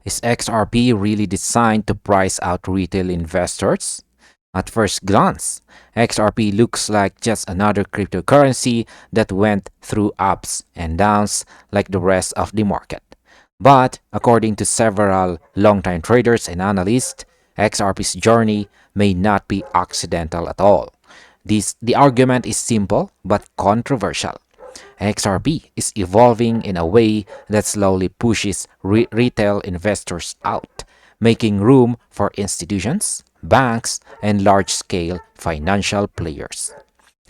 Is XRP really designed to price out retail investors? At first glance, XRP looks like just another cryptocurrency that went through ups and downs like the rest of the market. But according to several longtime traders and analysts, XRP's journey may not be accidental at all. The argument is simple but controversial. XRP is evolving in a way that slowly pushes retail investors out, making room for institutions, banks, and large-scale financial players.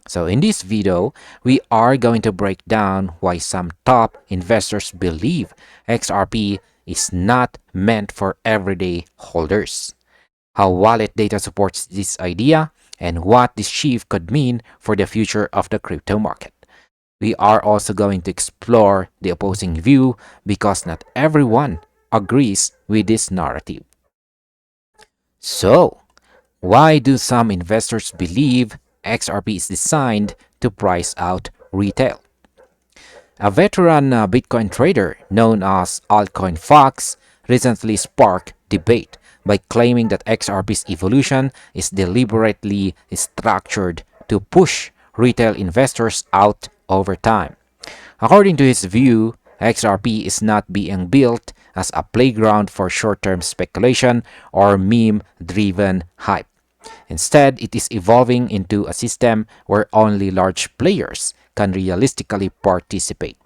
So in this video, we are going to break down why some top investors believe XRP is not meant for everyday holders, how wallet data supports this idea, and what this shift could mean for the future of the crypto market. We are also going to explore the opposing view because not everyone agrees with this narrative. So, why do some investors believe XRP is designed to price out retail? A veteran Bitcoin trader known as Altcoin Fox recently sparked debate by claiming that XRP's evolution is deliberately structured to push retail investors out over time. According to his view, XRP is not being built as a playground for short-term speculation or meme-driven hype. Instead, it is evolving into a system where only large players can realistically participate.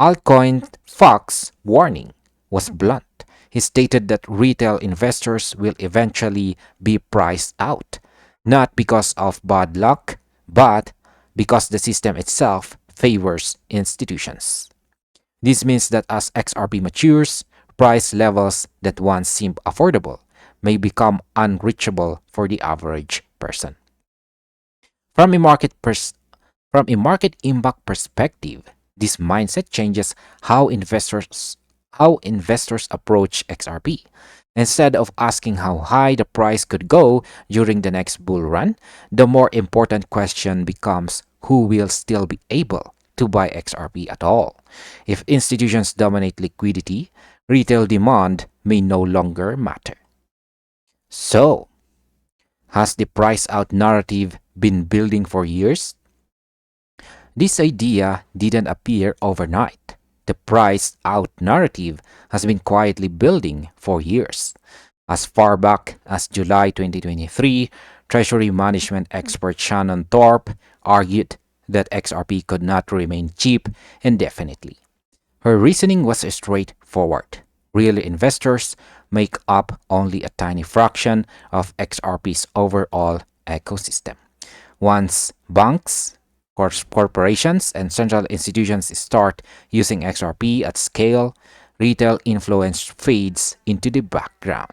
Altcoin Fox's warning was blunt. He stated that retail investors will eventually be priced out, not because of bad luck, but because the system itself favors institutions. This means that as XRP matures, price levels that once seemed affordable may become unreachable for the average person. From a market impact perspective, this mindset changes how investors approach XRP. Instead of asking how high the price could go during the next bull run, the more important question becomes who will still be able to buy XRP at all. If institutions dominate liquidity, retail demand may no longer matter. So, has the price out narrative been building for years? This idea didn't appear overnight. The price out narrative has been quietly building for years. As far back as July 2023, Treasury management expert Shannon Thorpe argued that XRP could not remain cheap indefinitely. Her reasoning was straightforward. Real investors make up only a tiny fraction of XRP's overall ecosystem. Once banks, corporations, and central institutions start using XRP at scale, retail influence fades into the background.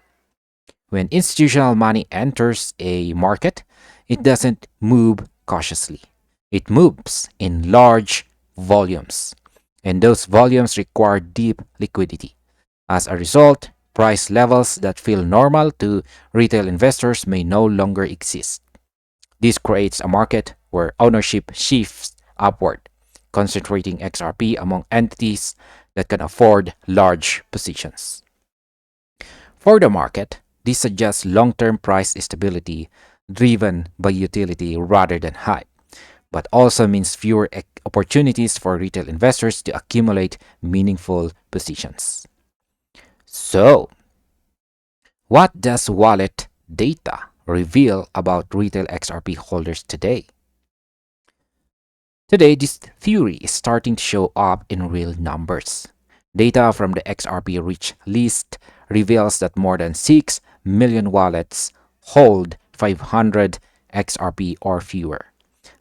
When institutional money enters a market, it doesn't move cautiously. It moves in large volumes, and those volumes require deep liquidity. As a result, price levels that feel normal to retail investors may no longer exist. This creates a market where ownership shifts upward, concentrating XRP among entities that can afford large positions. For the market, this suggests long-term price stability driven by utility rather than hype, but also means fewer opportunities for retail investors to accumulate meaningful positions. So, what does wallet data reveal about retail XRP holders today? Today, this theory is starting to show up in real numbers. Data from the XRP Rich list reveals that more than 6 million wallets hold 500 XRP or fewer.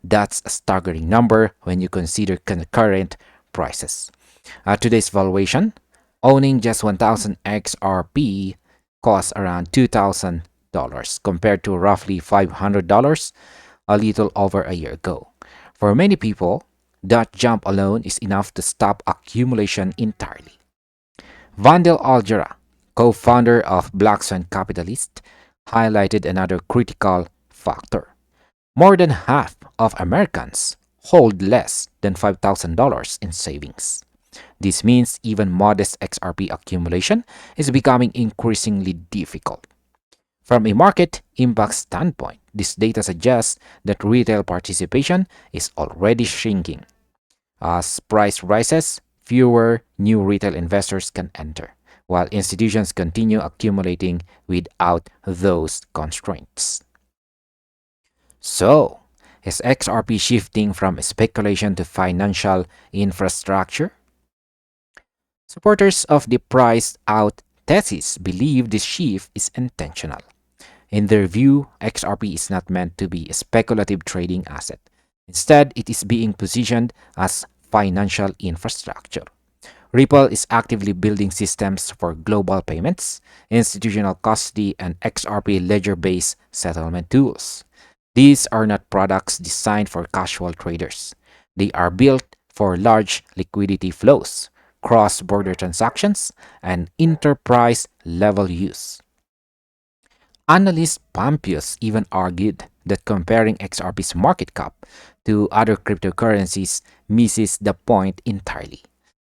That's a staggering number when you consider current prices. At today's valuation, owning just 1,000 XRP costs around $2,000 compared to roughly $500 a little over a year ago. For many people, that jump alone is enough to stop accumulation entirely. Vandal Algera, co-founder of Black Swan Capitalist, highlighted another critical factor. More than half of Americans hold less than $5,000 in savings. This means even modest XRP accumulation is becoming increasingly difficult. From a market impact standpoint, this data suggests that retail participation is already shrinking. As price rises, fewer new retail investors can enter, while institutions continue accumulating without those constraints. So, is XRP shifting from speculation to financial infrastructure? Supporters of the priced out thesis believe this shift is intentional. In their view, XRP is not meant to be a speculative trading asset. Instead, it is being positioned as financial infrastructure. Ripple is actively building systems for global payments, institutional custody, and XRP ledger-based settlement tools. These are not products designed for casual traders. They are built for large liquidity flows, cross-border transactions, and enterprise-level use. Analyst Pompeius even argued that comparing XRP's market cap to other cryptocurrencies misses the point entirely.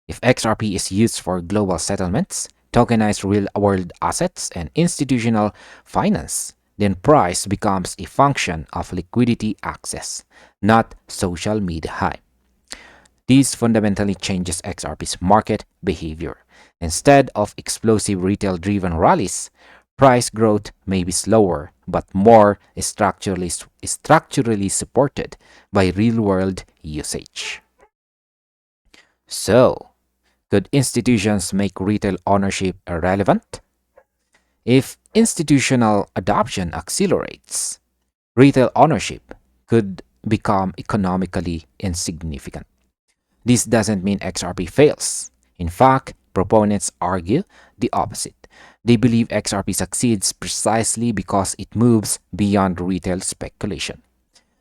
If XRP is used for global settlements, tokenized real-world assets, and institutional finance, then price becomes a function of liquidity access, not social media hype. This fundamentally changes XRP's market behavior. Instead of explosive retail-driven rallies, price growth may be slower but more structurally supported by real-world usage. So, could institutions make retail ownership irrelevant? If institutional adoption accelerates, retail ownership could become economically insignificant. This doesn't mean XRP fails. In fact, proponents argue the opposite. They believe XRP succeeds precisely because it moves beyond retail speculation.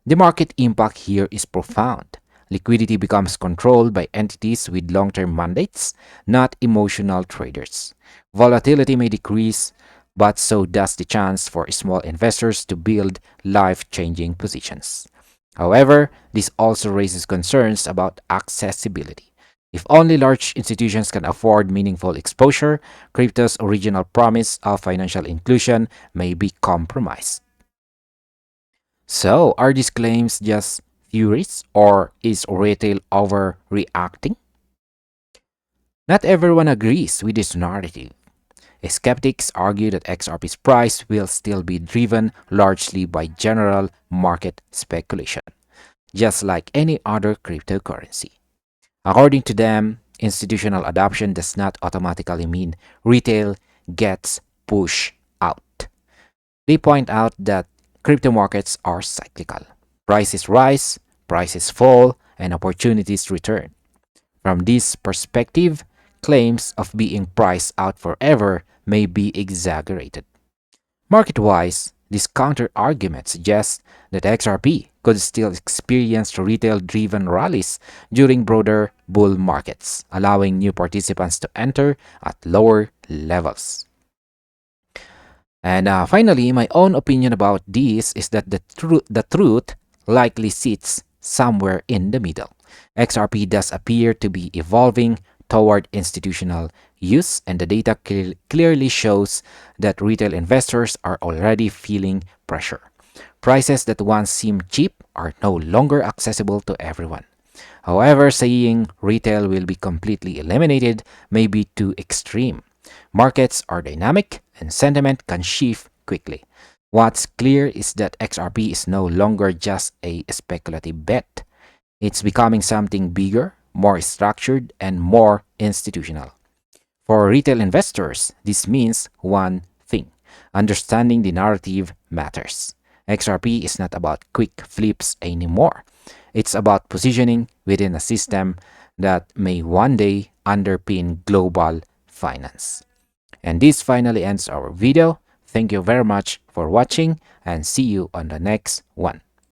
The market impact here is profound. Liquidity becomes controlled by entities with long-term mandates, not emotional traders. Volatility may decrease, but so does the chance for small investors to build life-changing positions. However, this also raises concerns about accessibility. If only large institutions can afford meaningful exposure, crypto's original promise of financial inclusion may be compromised. So, are these claims just theories, or is retail overreacting? Not everyone agrees with this narrative. Skeptics argue that XRP's price will still be driven largely by general market speculation, just like any other cryptocurrency. According to them, institutional adoption does not automatically mean retail gets pushed out. They point out that crypto markets are cyclical. Prices rise, prices fall, and opportunities return. From this perspective, claims of being priced out forever may be exaggerated. Market-wise, this counter-argument suggests that XRP could still experience retail-driven rallies during broader bull markets, allowing new participants to enter at lower levels. And finally, my own opinion about this is that the truth likely sits somewhere in the middle. XRP does appear to be evolving toward institutional use, and the data clearly shows that retail investors are already feeling pressure. Prices that once seemed cheap are no longer accessible to everyone. However, saying retail will be completely eliminated may be too extreme. Markets are dynamic and sentiment can shift quickly. What's clear is that XRP is no longer just a speculative bet. It's becoming something bigger, more structured, and more institutional. For retail investors, this means one thing: understanding the narrative matters. XRP is not about quick flips anymore. It's about positioning within a system that may one day underpin global finance. And this finally ends our video. Thank you very much for watching and see you on the next one.